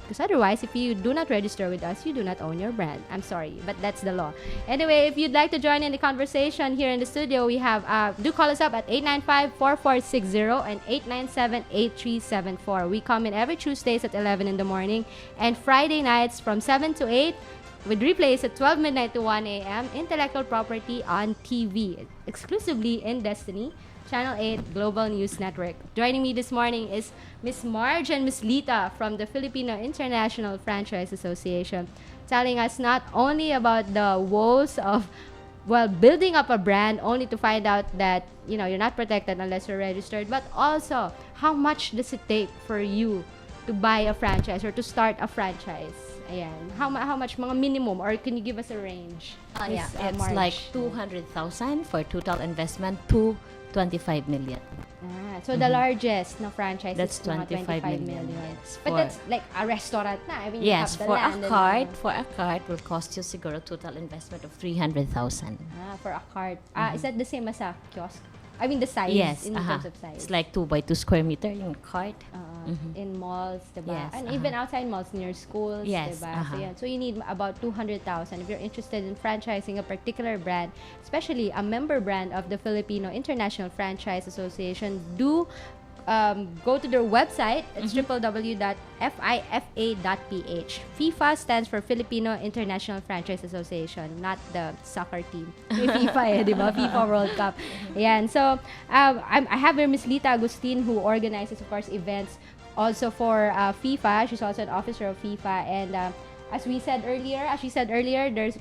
Because otherwise, if you do not register with us, you do not own your brand. I'm sorry, but that's the law. Anyway, if you'd like to join in the conversation here in the studio, we have, do call us up at 895-4460 and 897-8374. We come in every Tuesdays at 11 in the morning and Friday nights from 7 to 8 with replays at 12 midnight to 1 a.m. Intellectual property on TV, exclusively in Destiny, Channel 8 Global News Network. Joining me this morning is Miss Marge and Miss Lita from the Filipino International Franchise Association, telling us not only about the woes of building up a brand only to find out that you're not protected unless you're registered, but also how much does it take for you to buy a franchise or to start a franchise? Ayan. How much mga minimum, or can you give us a range? It's Marge? like 200,000 for total investment to 25 million. So the largest na franchise That's is mga 25 million. Yes, But that's like a restaurant na. I mean, yes, you have the for land a card will cost you siguro total investment of 300,000. for a cart. Is that the same as a kiosk? I mean, the size, Yes, in terms of size. It's like 2 by 2 square meter yung cart. In malls, diba? Yes, And even outside malls, near schools, Yes, diba? So you need about 200,000 if you're interested in franchising a particular brand, especially a member brand of the Filipino International Franchise Association. Do go to their website. It's www.fifa.ph. FIFA stands for Filipino International Franchise Association, not the soccer team. May FIFA di ba? FIFA World Cup. Ayan. So, I have here Miss Lita Agustin, who organizes, of course, events also for FIFA. She's also an officer of FIFA. And as she said earlier,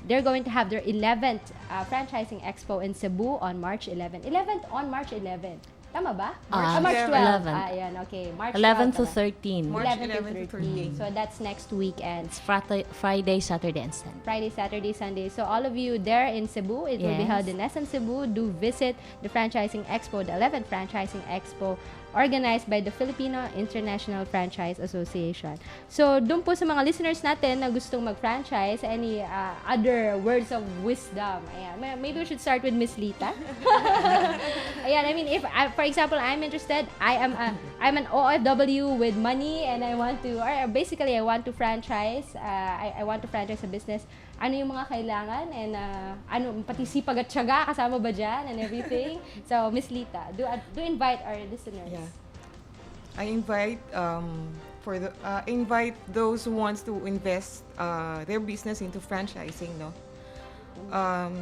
they're going to have their 11th franchising expo in Cebu on March 11. 11th on March 11. Tama ba? March 12. 11. Ayan, okay. March 11 12 to 13. March 11 to 13. So that's next weekend. It's Friday, Saturday, and Sunday. Friday, Saturday, Sunday. So all of you there in Cebu, it will be Yes. held in SM Cebu. Do visit the Franchising Expo, the 11th Franchising Expo, organized by the Filipino International Franchise Association. So, doon po sa mga listeners natin na gustong mag-franchise, any other words of wisdom? Ayan. Maybe we should start with Miss Lita. Ayan, I mean, if, for example, I'm interested, I'm an OFW with money and I want to, or basically, I want to franchise, I want to franchise a business. Ano yung mga kailangan and pati sipag at tiyaga kasama ba dyan and everything. So, Miss Lita, do invite our listeners. Yeah. I invite invite those who wants to invest their business into franchising, no?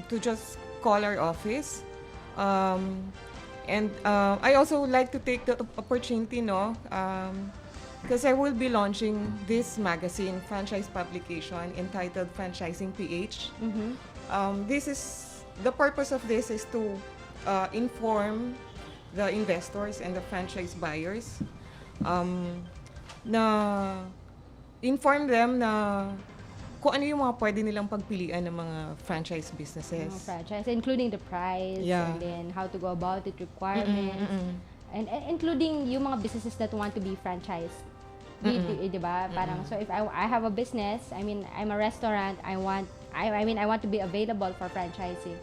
To just call our office. And I also like to take the opportunity, no? Because I will be launching this magazine, franchise publication entitled Franchising PH. The purpose of this is to inform the investors and the franchise buyers, na inform them na kung ano yung mga pwede nilang pagpilian ng mga franchise businesses. Franchise, including the price, and then how to go about it, requirements, and including yung mga businesses that want to be franchised. Diba? Parang, so if I have a business, I mean, I'm a restaurant, I want to be available for franchising.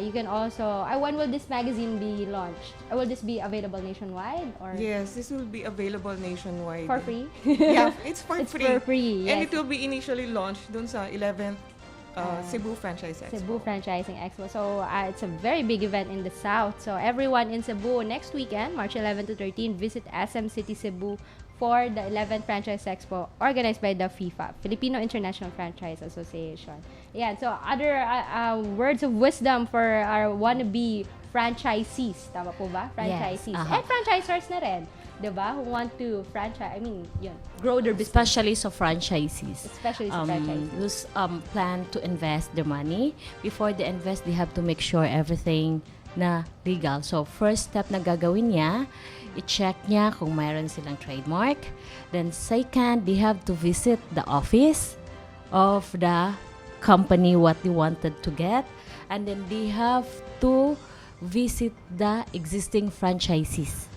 You can also, when will this magazine be launched? Will this be available nationwide? Or Yes, this will be available nationwide. for free? Yeah, it's for It's free. for free, And yes. it will be initially launched dun sa 11th Cebu Franchise Expo. Cebu Franchising Expo. So, it's a very big event in the South. So, everyone in Cebu next weekend, March 11 to 13, visit SM City Cebu for the 11th Franchise Expo organized by the FIFA, Filipino International Franchise Association. Yeah, so other words of wisdom for our wannabe franchisees. Tama po ba? Franchisees. Yes, And franchisors na rin. Diba? Who want to grow their business. Especially sa franchisees. Especially sa franchisees. Those plan to invest their money. Before they invest, they have to make sure everything na legal. So, first step na gagawin niya, i-check niya kung mayroon silang trademark. Then, second, they have to visit the office of the company what they wanted to get. And then, they have to visit the existing franchisees.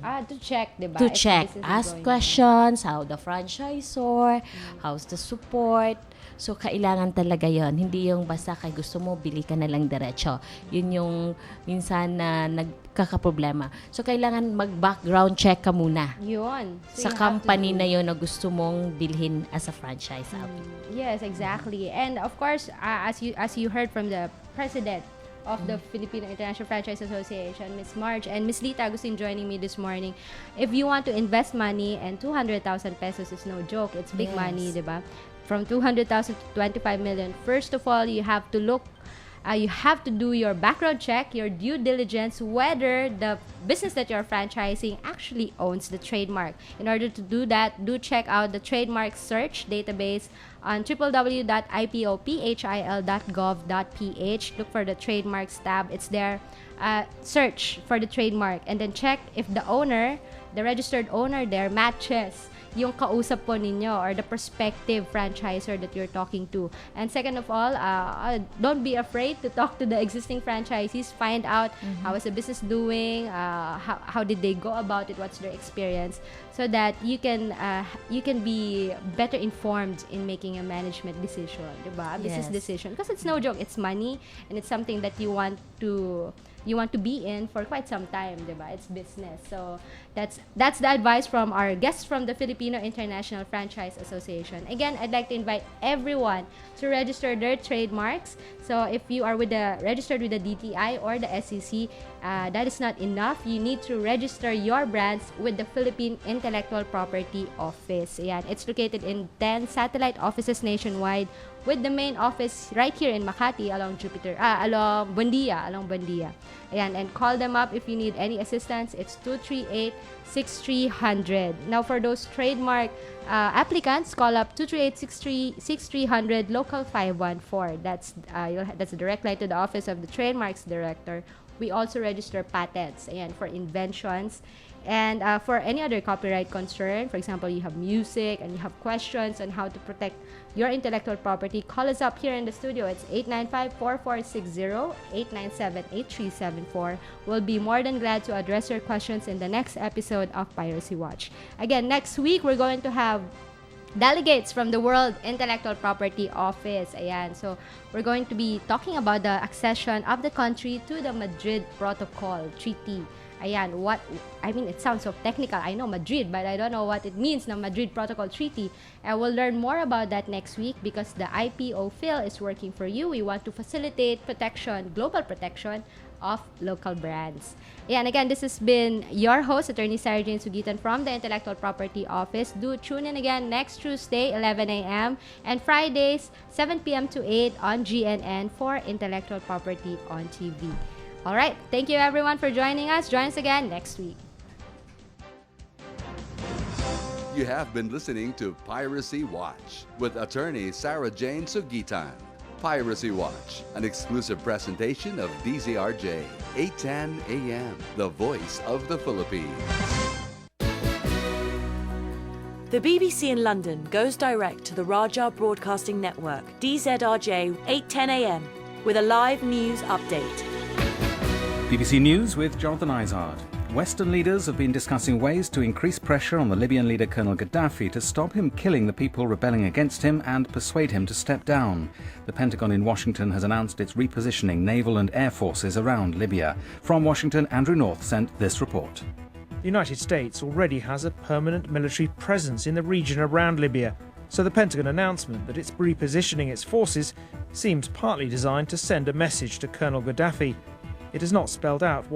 To check, diba? To if the check, business is ask going questions, how the franchisor, how's the support. So, kailangan talaga yon. Hindi yung basta kay gusto mo, bili ka na lang diretso. Yun yung minsan na nagkakaproblema. So, kailangan mag-background check ka muna Yun. So sa you have to company do- na yun na gusto mong bilhin as a franchise out. Yes, exactly. And of course, as you heard from the president of the Filipino International Franchise Association, Miss Marge, and Miss Lita Agustin joining me this morning, if you want to invest money, and 200,000 pesos is no joke, it's big Yes. money, diba? From 200,000 to 25 million, first of all, you have to look you have to do your background check, your due diligence, whether the business that you're franchising actually owns the trademark. In order to do that, do check out the trademark search database on www.ipopphil.gov.ph. Look for the trademarks tab. It's there. Search for the trademark and then check if the owner, the registered owner there, matches yung kausap po ninyo or the prospective franchisor that you're talking to. And second of all, don't be afraid to talk to the existing franchisees. Find out how is the business doing, how did they go about it, what's their experience, so that you can be better informed in making a management decision, diba? A business Yes. decision. Because it's no joke, it's money and it's something that you want to be in for quite some time, diba? It's business. So that's the advice from our guests from the Filipino International Franchise Association. Again, I'd like to invite everyone to register their trademarks. So if you are registered with the DTI or the SEC, that is not enough. You need to register your brands with the Philippine Intellectual Property Office. Ayan, it's located in 10 satellite offices nationwide, with the main office right here in Makati along along Buendia. Ayan, and call them up if you need any assistance. It's 238-6300. Now, for those trademark applicants, call up 238-6300, local 514. That's the direct line to the office of the trademarks director. We also register patents, ayan, for inventions. And for any other copyright concern, for example, you have music and you have questions on how to protect your intellectual property, call us up here in the studio. It's 895-4460, 897-8374. We'll be more than glad to address your questions in the next episode of Piracy Watch. Again, next week, we're going to have delegates from the World Intellectual Property Office. Ayan. So, we're going to be talking about the accession of the country to the Madrid Protocol Treaty. Ayan, it sounds so technical. I know Madrid, but I don't know what it means, the Madrid Protocol Treaty. And we'll learn more about that next week because the IPO Phil is working for you. We want to facilitate global protection of local brands. Ayan, again, this has been your host, Attorney Sarah Jane Sugitan from the Intellectual Property Office. Do tune in again next Tuesday, 11 a.m. and Fridays, 7 p.m. to 8 on GNN for Intellectual Property on TV. All right. Thank you, everyone, for joining us. Join us again next week. You have been listening to Piracy Watch with attorney Sarah Jane Sugitan. Piracy Watch, an exclusive presentation of DZRJ, 810 AM, the voice of the Philippines. The BBC in London goes direct to the Raja Broadcasting Network, DZRJ, 810 AM, with a live news update. BBC News with Jonathan Izard. Western leaders have been discussing ways to increase pressure on the Libyan leader Colonel Gaddafi to stop him killing the people rebelling against him and persuade him to step down. The Pentagon in Washington has announced it's repositioning naval and air forces around Libya. From Washington, Andrew North sent this report. The United States already has a permanent military presence in the region around Libya, so the Pentagon announcement that it's repositioning its forces seems partly designed to send a message to Colonel Gaddafi. It has not spelled out